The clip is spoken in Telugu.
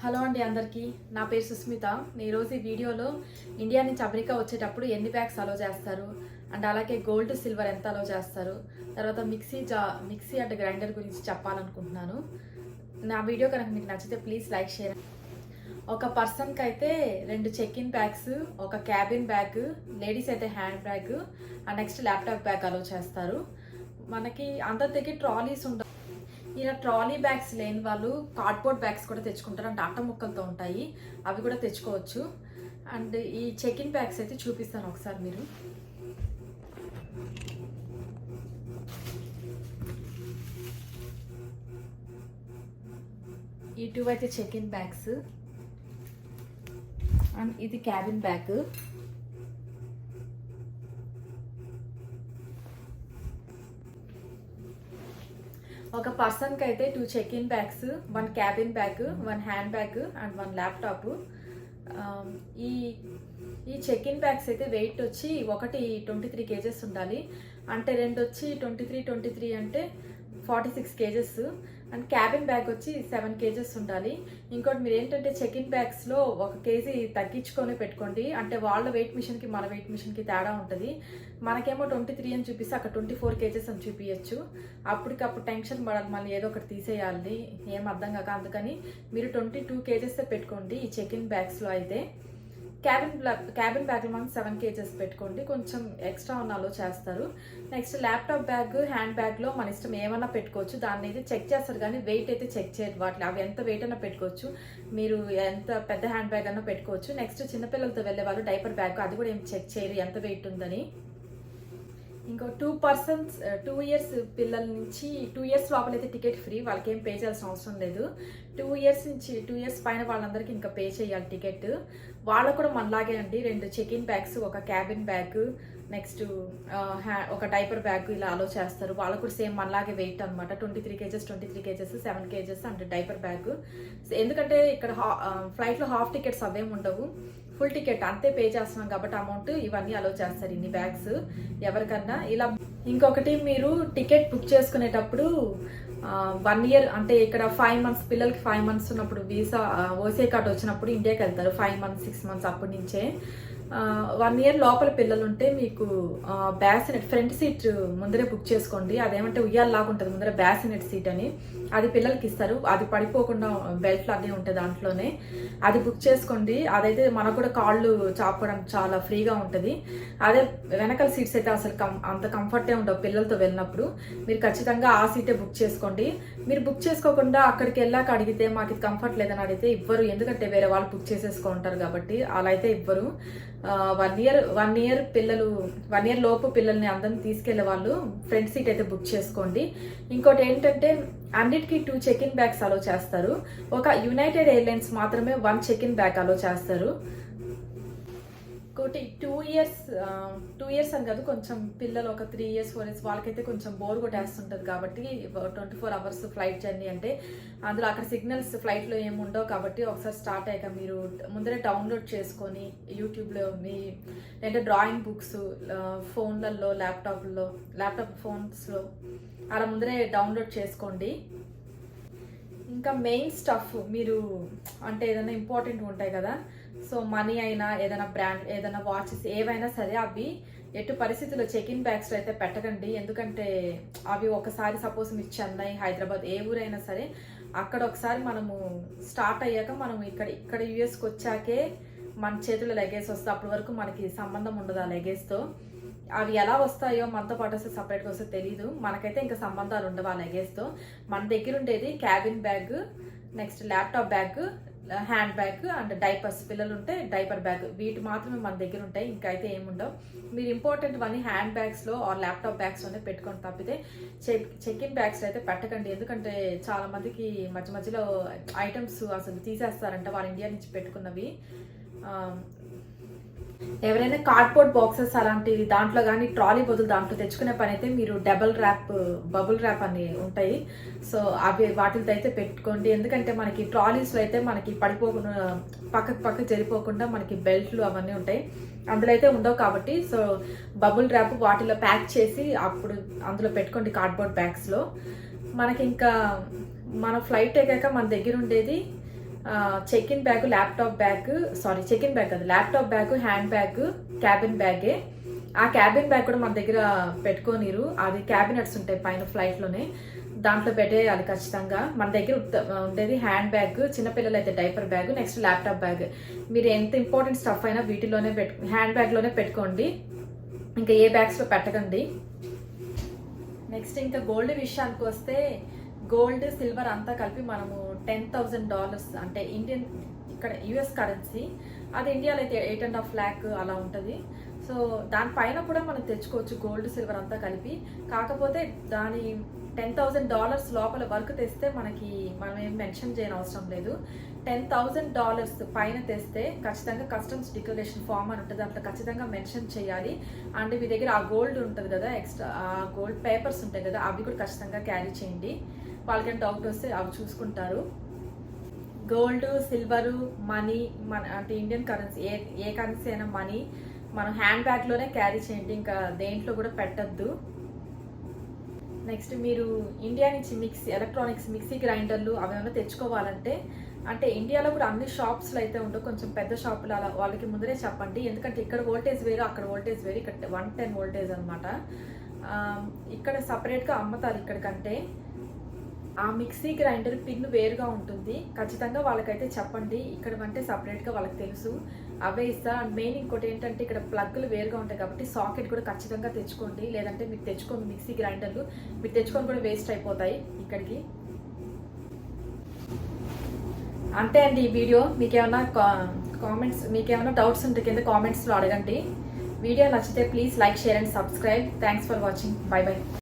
హలో అండి అందరికీ. నా పేరు సుస్మిత. ఈరోజు ఈ వీడియోలో ఇండియా నుంచి అమెరికా వచ్చేటప్పుడు ఎన్ని బ్యాగ్స్ అలో చేస్తారు అండ్ అలాగే గోల్డ్ సిల్వర్ ఎంత అలో చేస్తారు, తర్వాత మిక్సీ అండ్ గ్రైండర్ గురించి చెప్పాలనుకుంటున్నాను. నా వీడియో కనుక మీకు నచ్చితే ప్లీజ్ లైక్ షేర్. ఒక పర్సన్కి అయితే 2 చెక్-ఇన్ బ్యాగ్స్, ఒక క్యాబిన్ బ్యాగ్, లేడీస్ అయితే hand bag and next laptop bag allow చేస్తారు. మనకి అందరి దగ్గర ట్రాలీస్ ఉండవు. ఇలా ట్రాలీ బ్యాగ్స్ లేని వాళ్ళు కార్డ్బోర్డ్ బ్యాగ్స్ కూడా తెచ్చుకుంటారు, అంటే అట్ట ముక్కలతో ఉంటాయి, అవి కూడా తెచ్చుకోవచ్చు. అండ్ ఈ చెక్-ఇన్ బ్యాగ్స్ అయితే చూపిస్తాను ఒకసారి మీరు. ఈ 2 అయితే చెక్-ఇన్ బ్యాగ్స్ అండ్ ఇది క్యాబిన్ బ్యాగ్. ఒక పర్సన్కి అయితే 2 check in bags, 1 cabin bag, 1 hand bag and 1 laptop. ఈ ఈ చెక్-ఇన్ బ్యాగ్స్ అయితే వెయిట్ వచ్చి ఒకటి 23 కేజెస్ ఉండాలి, అంటే 2 వచ్చి 23 అంటే 46 కేజెస్. అండ్ క్యాబిన్ బ్యాగ్ వచ్చి 7 కేజెస్ ఉండాలి. ఇంకోటి మీరు ఏంటంటే చెక్-ఇన్ బ్యాగ్స్లో 1 కేజీ తగ్గించుకొని పెట్టుకోండి, అంటే వాళ్ళ వెయిట్ మిషన్కి మన వెయిట్ మిషన్కి తేడా ఉంటుంది. మనకేమో 23 అని చూపిస్తే అక్కడ 24 కేజెస్ అని చూపించచ్చు. అప్పటికప్పుడు టెన్షన్ పడాలి, మళ్ళీ ఏదో ఒకటి తీసేయాలి, ఏం అర్థం కాక. అందుకని మీరు 22 కేజెస్ పెట్టుకోండి ఈ చెక్-ఇన్ బ్యాగ్స్లో. అయితే క్యాబిన్ బ్యాగ్లో మనం 7 కేజెస్ పెట్టుకోండి, కొంచెం ఎక్స్ట్రా ఉన్న అలో చేస్తారు. నెక్స్ట్ ల్యాప్టాప్ బ్యాగ్, హ్యాండ్ బ్యాగ్లో మన ఇష్టం ఏమన్నా పెట్టుకోవచ్చు. దాన్ని అయితే చెక్ చేస్తారు కానీ వెయిట్ అయితే చెక్ చేయరు. వాటిలో అవి ఎంత వెయిట్ అన్నా పెట్టుకోవచ్చు, మీరు ఎంత పెద్ద హ్యాండ్ బ్యాగ్ అన్నా పెట్టుకోవచ్చు. నెక్స్ట్ చిన్నపిల్లలతో వెళ్ళే వాళ్ళు డైపర్ బ్యాగ్, అది కూడా ఏం చెక్ చేయరు ఎంత వెయిట్ ఉందని. ఇంకో 2 ఇయర్స్ పిల్లల నుంచి 2 ఇయర్స్ లోపలైతే టికెట్ ఫ్రీ, వాళ్ళకి ఏం పే చేయాల్సిన అవసరం లేదు. 2 ఇయర్స్ పైన వాళ్ళందరికీ ఇంకా పే చేయాలి టికెట్. వాళ్ళకు కూడా మనలాగే అండి, 2 చెక్-ఇన్ బ్యాగ్స్, ఒక క్యాబిన్ బ్యాగ్, నెక్స్ట్ ఒక డైపర్ బ్యాగ్ ఇలా అలో చేస్తారు. వాళ్ళకు కూడా సేమ్ మనలాగే వెయిట్ అనమాట, 23 kgs, 7 kgs and diaper bag. ఎందుకంటే ఇక్కడ ఫ్లైట్లో హాఫ్ టికెట్స్ అవేమి ఉండవు, ఫుల్ టికెట్ అంతే పే చేస్తున్నాం కాబట్టి అమౌంట్ ఇవన్నీ అలో చేస్తారు ఇన్ని బ్యాగ్స్ ఎవరికన్నా. ఇలా ఇంకొకటి, మీరు టికెట్ బుక్ చేసుకునేటప్పుడు 1 ఇయర్ అంటే ఇక్కడ 5 మంత్స్, పిల్లలకి 5 మంత్స్ ఉన్నప్పుడు వీసా ఓసీ కార్డు వచ్చినప్పుడు ఇండియాకి వెళ్తారు. 5 మంత్స్ 6 మంత్స్ అప్పటి నుంచే 1 ఇయర్ లోపల పిల్లలు ఉంటే మీకు బ్యాసినెట్ ఫ్రంట్ సీట్ ముందరే బుక్ చేసుకోండి. అదేమంటే ఉయ్యాలలాగా ఉంటుంది ముందర బ్యాసినెట్ సీట్ అని, అది పిల్లలకి ఇస్తారు. అది పడిపోకుండా బెల్ట్లు అన్నీ ఉంటాయి దాంట్లోనే, అది బుక్ చేసుకోండి. అదైతే మనకు కూడా కాళ్ళు చాపుకోవడానికి చాలా ఫ్రీగా ఉంటుంది. అదే వెనకాల సీట్స్ అయితే అసలు అంత కంఫర్టే ఉండవు పిల్లలతో వెళ్ళినప్పుడు. మీరు ఖచ్చితంగా ఆ సీటే బుక్ చేసుకోండి. మీరు బుక్ చేసుకోకుండా అక్కడికి వెళ్ళాక అడిగితే మాకు ఇది కంఫర్ట్ లేదని అడిగితే ఇవ్వరు, ఎందుకంటే వేరే వాళ్ళు బుక్ చేసేసుకుంటారు కాబట్టి. అలా అయితే ఇవ్వరు. 1 ఇయర్ లోపు పిల్లల్ని అందరిని తీసుకెళ్లే వాళ్ళు ఫ్రంట్ సీట్ అయితే బుక్ చేసుకోండి. ఇంకోటి ఏంటంటే అన్నిటికీ 2 చెక్-ఇన్ బ్యాగ్స్ అలో చేస్తారు. ఒక యునైటెడ్ ఎయిర్లైన్స్ మాత్రమే 1 చెక్-ఇన్ బ్యాగ్ అలో చేస్తారు. ఇంకోటి 2 ఇయర్స్ అని కాదు, కొంచెం పిల్లలు ఒక 3 ఇయర్స్ 4 ఇయర్స్ వాళ్ళకైతే కొంచెం బోర్ కొట్టేస్తుంటుంది కాబట్టి 24 అవర్స్ ఫ్లైట్ జర్నీ అంటే అందులో అక్కడ సిగ్నల్స్ ఫ్లైట్లో ఏమి ఉండవు కాబట్టి ఒకసారి స్టార్ట్ అయ్యాక మీరు ముందరే డౌన్లోడ్ చేసుకొని యూట్యూబ్లో అంటే డ్రాయింగ్ బుక్స్ ఫోన్లలో ల్యాప్టాప్ ఫోన్స్లో అలా ముందరే డౌన్లోడ్ చేసుకోండి. ఇంకా మెయిన్ స్టఫ్ మీరు అంటే ఏదైనా ఇంపార్టెంట్ ఉంటాయి కదా, సో మనీ అయినా ఏదైనా బ్రాండ్ ఏదైనా వాచెస్ ఏవైనా సరే అవి ఎటు పరిస్థితుల్లో చెక్-ఇన్ బ్యాగ్స్లో అయితే పెట్టకండి. ఎందుకంటే అవి ఒకసారి సపోజ్ మీరు చెన్నై, హైదరాబాద్ ఏ ఊరైనా సరే అక్కడ ఒకసారి మనము స్టార్ట్ అయ్యాక మనం ఇక్కడ యూఎస్కి వచ్చాకే మన చేతిలో లగేజ్ వస్తుంది. అప్పటి వరకు మనకి సంబంధం ఉండదు ఆ లగేజ్తో. అవి ఎలా వస్తాయో మనతో పాటు వస్తే సపరేట్గా వస్తే తెలీదు, మనకైతే ఇంకా సంబంధాలు ఉండవు ఆ లగేజ్తో. మన దగ్గర ఉండేది cabin bag, next laptop bag, hand bag and diapers, పిల్లలు ఉంటే డైపర్ బ్యాగ్, వీటి మాత్రమే మన దగ్గర ఉంటాయి, ఇంకా అయితే ఏముండవు. మీరు ఇంపార్టెంట్ అన్ని హ్యాండ్ బ్యాగ్స్లో ఆర్ ల్యాప్టాప్ బ్యాగ్స్లోనే పెట్టుకొని తప్పితే చెక్-ఇన్ బ్యాగ్స్ అయితే పెట్టకండి. ఎందుకంటే చాలా మందికి మధ్యలో ఐటమ్స్ అసలు తీసేస్తారంట వాళ్ళు ఇండియా నుంచి పెట్టుకున్నవి. ఎవరైనా కార్డ్బోర్డ్ బాక్సెస్ అలాంటి దాంట్లో కానీ ట్రాలీ బదులు దాంట్లో తెచ్చుకునే పని అయితే మీరు బబుల్ ర్యాప్ అని ఉంటాయి, సో అవి వాటితో అయితే పెట్టుకోండి. ఎందుకంటే మనకి ట్రాలీస్లో అయితే మనకి పడిపోకుండా పక్కకు జరిపోకుండా మనకి బెల్ట్లు అవన్నీ ఉంటాయి, అందులో అయితే ఉండవు కాబట్టి. సో బబుల్ ర్యాప్ వాటిలో ప్యాక్ చేసి అప్పుడు అందులో పెట్టుకోండి కార్డ్బోర్డ్ బ్యాగ్స్లో. మనకి ఇంకా మన ఫ్లైట్ ఎక్కాక మన దగ్గర ఉండేది check in bag, laptop bag, sorry check in bag కాదు, laptop bag, hand bag, cabin బ్యాగే. ఆ క్యాబిన్ బ్యాగ్ కూడా మన దగ్గర పెట్టుకోనిరు, అది క్యాబినెట్స్ ఉంటాయి పైన ఫ్లైట్లోనే, దాంట్లో పెట్టేయాలి ఖచ్చితంగా. మన దగ్గర ఉండేది హ్యాండ్ బ్యాగ్, చిన్నపిల్లలు అయితే diaper bag, next laptop bag. మీరు ఎంత ఇంపార్టెంట్ స్టఫ్ అయినా వీటిలోనే హ్యాండ్ బ్యాగ్లోనే పెట్టుకోండి, ఇంకా ఏ బ్యాగ్స్లో పెట్టకండి. నెక్స్ట్ ఇంకా గోల్డ్ విషయానికి వస్తే, గోల్డ్ సిల్వర్ అంతా కలిపి మనము $10,000 అంటే ఇండియన్, ఇక్కడ యుఎస్ కరెన్సీ, అది ఇండియాలో అయితే 8.5 lakh అలా ఉంటుంది. సో దానిపైన కూడా మనం తెచ్చుకోవచ్చు గోల్డ్ సిల్వర్ అంతా కలిపి. కాకపోతే దాని $10,000 లోపల వర్క్ తెస్తే మనం ఏం మెన్షన్ చేయని అవసరం లేదు. $10,000 పైన తెస్తే ఖచ్చితంగా కస్టమ్స్ డిక్లరేషన్ ఫామ్ అని ఉంటుంది, అట్లా ఖచ్చితంగా మెన్షన్ చేయాలి. అండ్ మీ దగ్గర ఆ గోల్డ్ ఉంటుంది కదా, ఎక్స్ట్రా ఆ గోల్డ్ పేపర్స్ ఉంటాయి కదా, అవి కూడా ఖచ్చితంగా క్యారీ చేయండి. వాళ్ళకైనా డౌట్ వస్తే అవి చూసుకుంటారు. గోల్డ్, సిల్వరు, మనీ, అంటే ఇండియన్ కరెన్సీ, ఏ కరెన్సీ అయినా మనీ మనం హ్యాండ్ బ్యాగ్లోనే క్యారీ చేయండి, ఇంకా దేంట్లో కూడా పెట్టద్దు. నెక్స్ట్ మీరు ఇండియా నుంచి ఎలక్ట్రానిక్స్ మిక్సీ గ్రైండర్లు అవి ఏమైనా తెచ్చుకోవాలంటే, అంటే ఇండియాలో కూడా అన్ని షాప్స్లో అయితే ఉండవు, కొంచెం పెద్ద షాపులు అలా వాళ్ళకి ముందరే చెప్పండి. ఎందుకంటే ఇక్కడ వోల్టేజ్ వేరు, అక్కడ వోల్టేజ్ వేరు. ఇక్కడ 110 వోల్టేజ్ అనమాట, ఇక్కడ సపరేట్గా అమ్ముతారు. ఇక్కడికంటే ఆ మిక్సీ గ్రైండర్ పిన్ వేరుగా ఉంటుంది, ఖచ్చితంగా వాళ్ళకైతే చెప్పండి. ఇక్కడ అంటే సపరేట్గా వాళ్ళకి తెలుసు, అవే ఇస్తా. అండ్ మెయిన్ ఇంకోటి ఏంటంటే, ఇక్కడ ప్లగ్లు వేరుగా ఉంటాయి కాబట్టి సాకెట్ కూడా ఖచ్చితంగా తెచ్చుకోండి, లేదంటే మీకు తెచ్చుకోండి మిక్సీ గ్రైండర్లు మీరు తెచ్చుకొని కూడా వేస్ట్ అయిపోతాయి ఇక్కడికి. అంతే అండి ఈ వీడియో. మీకేమైనా మీకేమైనా డౌట్స్ ఉంటే కింద కామెంట్స్లో అడగండి. వీడియో నచ్చితే please like, share and subscribe. Thanks for watching. By by.